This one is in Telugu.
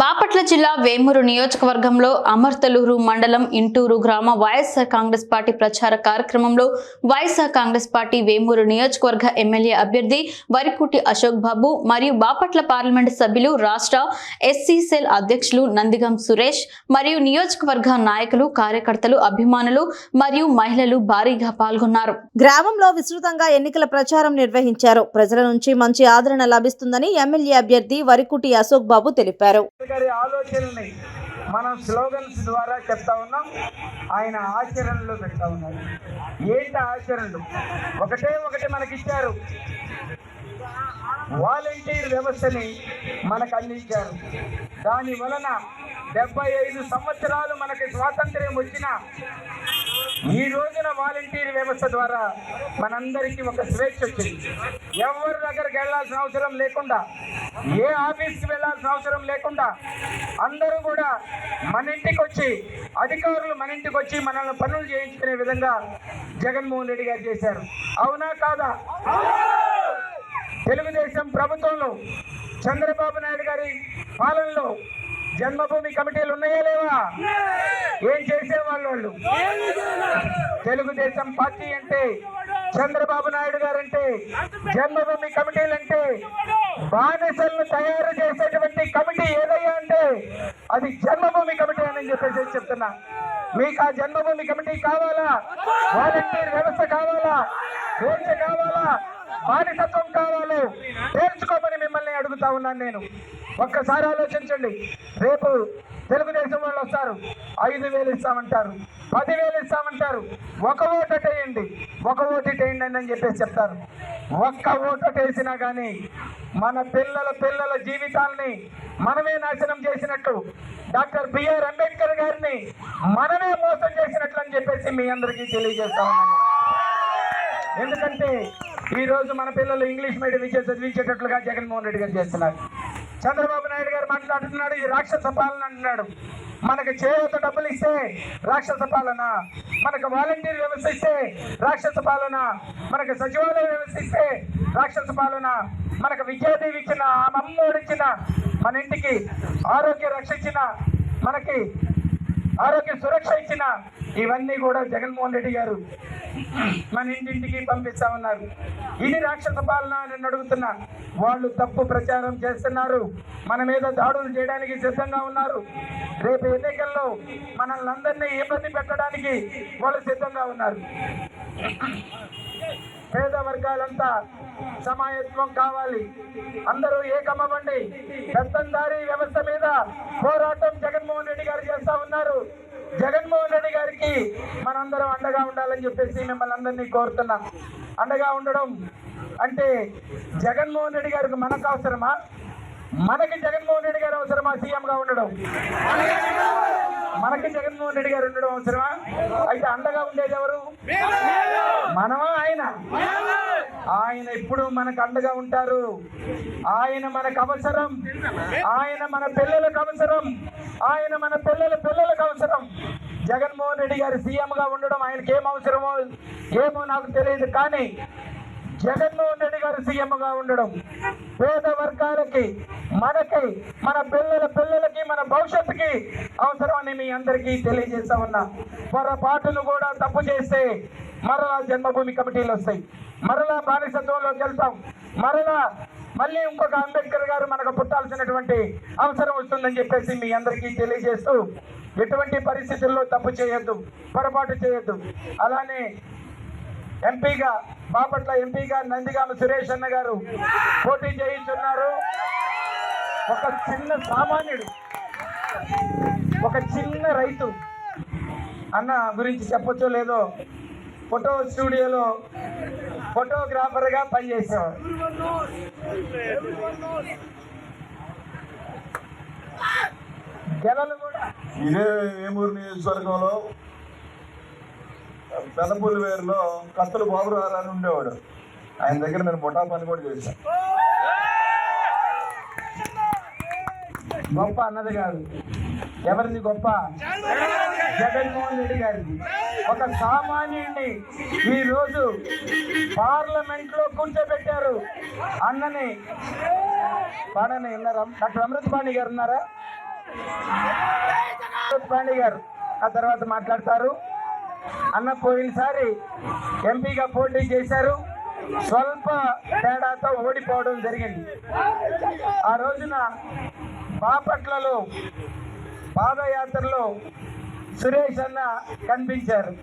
బాపట్ల జిల్లా వేమూరు నియోజకవర్గంలో అమర్తలూరు మండలం ఇంటూరు గ్రామ వైఎస్ఆర్ కాంగ్రెస్ పార్టీ ప్రచార కార్యక్రమంలో వైఎస్ఆర్ కాంగ్రెస్ పార్టీ వేమూరు నియోజకవర్గ ఎమ్మెల్యే అభ్యర్థి వరికుటి అశోక్ బాబు మరియు బాపట్ల పార్లమెంటు సభ్యులు రాష్ట్ర ఎస్సీ సెల్ అధ్యక్షులు నందిగం సురేష్ మరియు నియోజకవర్గ నాయకులు కార్యకర్తలు అభిమానులు మరియు మహిళలు భారీగా పాల్గొన్నారు. గ్రామంలో విస్తృతంగా ఎన్నికల ప్రచారం నిర్వహించారు. ప్రజల నుంచి మంచి ఆదరణ లభిస్తుందని ఎమ్మెల్యే అభ్యర్థి వరికుటి అశోక్ బాబు తెలిపారు. ఆలోచనల్ని మనం స్లోగన్స్ ద్వారా చెప్తా ఉన్నాం, ఆయన ఆచరణలో పెడతా ఉన్నారు. ఏంటి ఆచరణలు? ఒకటి మనకిచ్చారు, వాలంటీర్ వ్యవస్థని మనకు అందించారు. దాని వలన 75 సంవత్సరాలు మనకి స్వాతంత్ర్యం వచ్చిన ఈ రోజున వాలంటీర్ వ్యవస్థ ద్వారా మనందరికీ ఒక స్వేచ్ఛ వచ్చింది. ఎవరి దగ్గరికి వెళ్ళాల్సిన అవసరం లేకుండా, ఏ ఆఫీస్కి వెళ్ళాల్సిన అవసరం లేకుండా అందరూ కూడా మన ఇంటికి వచ్చి, అధికారులు మన ఇంటికి వచ్చి మనల్ని పనులు చేయించుకునే విధంగా జగన్మోహన్ రెడ్డి గారు చేశారు. అవునా కాదా? తెలుగుదేశం ప్రభుత్వంలో చంద్రబాబు నాయుడు గారి పాలనలో జన్మభూమి కమిటీలు ఉన్నాయా లేవా? ఏం చేసేవాళ్ళు వాళ్ళు? తెలుగుదేశం పార్టీ అంటే, చంద్రబాబు నాయుడు గారంటే, జన్మభూమి కమిటీలు అంటే బానిసలను తయారు చేసేటువంటి కమిటీ ఏదయ్యా అంటే అది జన్మభూమి కమిటీ అని చెప్పేసి చెప్తున్నా. మీకు ఆ జన్మభూమి కమిటీ కావాలా? వాలంటీర్ వ్యవస్థ కావాలా? స్వేచ్ఛ కావాలా? బానిసత్వం కావాలి? తేల్చుకోమని మిమ్మల్ని అడుగుతా ఉన్నాను నేను. ఒక్కసారి ఆలోచించండి. రేపు తెలుగుదేశం వాళ్ళు వస్తారు, 5,000 ఇస్తామంటారు, 10,000 ఇస్తామంటారు. ఒక ఓటేయండి అని చెప్పేసి చెప్తారు. ఒక్క ఓటేసినా కానీ మన పిల్లల జీవితాలని మనమే నాశనం చేసినట్టు, డాక్టర్ బిఆర్ అంబేద్కర్ గారిని మనమే మోసం చేసినట్లు అని చెప్పేసి మీ అందరికీ తెలియజేస్తా ఉన్నాను. ఎందుకంటే ఈరోజు మన పిల్లలు ఇంగ్లీష్ మీడియం చదివించేటట్లుగా జగన్మోహన్ రెడ్డి గారు చేస్తున్నారు. చంద్రబాబు నాయుడు గారు మాట్లాడుతున్నాడు, ఇది రాక్షస పాలన అంటున్నాడు. మనకు చేయూత డబ్బులు ఇస్తే రాక్షస పాలన, మనకు వాలంటీర్ వ్యవస్థ ఇస్తే రాక్షస పాలన, మనకు సచివాలయ వ్యవస్థ ఇస్తే రాక్షస పాలన, మనకు విద్యాదీవి ఇచ్చిన, అమ్మఒడి ఇచ్చిన, మన ఇంటికి ఆరోగ్య రక్ష ఇచ్చిన, మనకి ఆరోగ్య సురక్ష ఇచ్చిన, ఇవన్నీ కూడా జగన్మోహన్ రెడ్డి గారు మన ఇంటింటికి పంపిస్తా ఉన్నారు. ఇది రాక్షస పాలన అని అడుగుతున్నా. వాళ్ళు తప్పు ప్రచారం చేస్తున్నారు, మన మీద దాడులు చేయడానికి సిద్ధంగా ఉన్నారు. రేపు ఎన్నికల్లో మనల్ని అందరినీ ఇబ్బంది పెట్టడానికి వాళ్ళు సిద్ధంగా ఉన్నారు. పేద వర్గాలంతా సమాయత్వం కావాలి, అందరూ ఏకమవ్వండి. పెత్తందారీ వ్యవస్థ మీద పోరాటం జగన్మోహన్ రెడ్డి గారు చేస్తా ఉన్నారు. జగన్మోహన్ రెడ్డి గారికి మనందరం అండగా ఉండాలని చెప్పేసి మిమ్మల్ని అందరినీ కోరుతున్నాం. అండగా ఉండడం అంటే జగన్మోహన్ రెడ్డి గారికి మనకు అవసరమా? మనకి జగన్మోహన్ రెడ్డి గారు అవసరమా? సీఎంగా ఉండడం మనకి జగన్మోహన్ రెడ్డి గారు ఉండడం అవసరమా? అయితే అండగా ఉండేది ఎవరు? మనమా? ఆయన ఎప్పుడు మనకు అండగా ఉంటారు. ఆయన మనకు అవసరం, ఆయన మన పిల్లలకు అవసరం, ఆయన మన పిల్లలకు అవసరం. జగన్మోహన్ రెడ్డి గారు సీఎంగా ఉండడం ఆయనకి ఏం అవసరమో ఏమో నాకు తెలియదు, కానీ జగన్మోహన్ రెడ్డి గారు సీఎంగా ఉండడం పేద వర్గాలకి, మనకి, మన పిల్లలకి, మన భవిష్యత్తుకి అవసరమని మీ అందరికీ తెలియజేస్తా ఉన్నా. పొరపాటును కూడా తప్పు చేస్తే మరలా జన్మభూమి కమిటీలు వస్తాయి, మరలా బానిసత్వంలోకి వెళ్తాం, మళ్ళీ ఇంకొక అంబేద్కర్ గారు మనకు పుట్టాల్సినటువంటి అవసరం వస్తుందని చెప్పేసి మీ అందరికీ తెలియజేస్తూ, ఎటువంటి పరిస్థితుల్లో తప్పు చేయొద్దు, పొరపాటు చేయొద్దు. అలానే ఎంపీగా, బాపట్ల ఎంపీగా నందిగామ సురేష్ అన్న గారు పోటీ చేయించున్నారు. ఒక చిన్న సామాన్యుడు, ఒక చిన్న రైతు అన్న గురించి చెప్పొచ్చో లేదో, ఫోటో స్టూడియోలో ఫోటోగ్రాఫర్గా పనిచేసేవాడు. గెలలు కూడా ఇదే వేమూరు నియోజకవర్గంలో పెదపులివేరులో కత్తులు బాబురావు అని ఉండేవాడు. ఆయన దగ్గర నేను ముఠా పని కూడా చేశాను. గొప్ప అన్నది కాదు, ఎవరిది గొప్ప? జగన్మోహన్ రెడ్డి గారిది. ఒక సామాన్యుడిని ఈరోజు పార్లమెంట్ లో కూర్చోబెట్టారు. అన్నని పాడని డాక్టర్ అమృతపాణి గారు ఉన్నారా? పాండే గారు ఆ తర్వాత మాట్లాడతారు. అన్న పోయినసారి ఎంపీగా పోటీ చేశారు, స్వల్ప తేడాతో ఓడిపోవడం జరిగింది. ఆ రోజున బాపట్లలో పాదయాత్రలో సురేష్ అన్న కనిపించారు.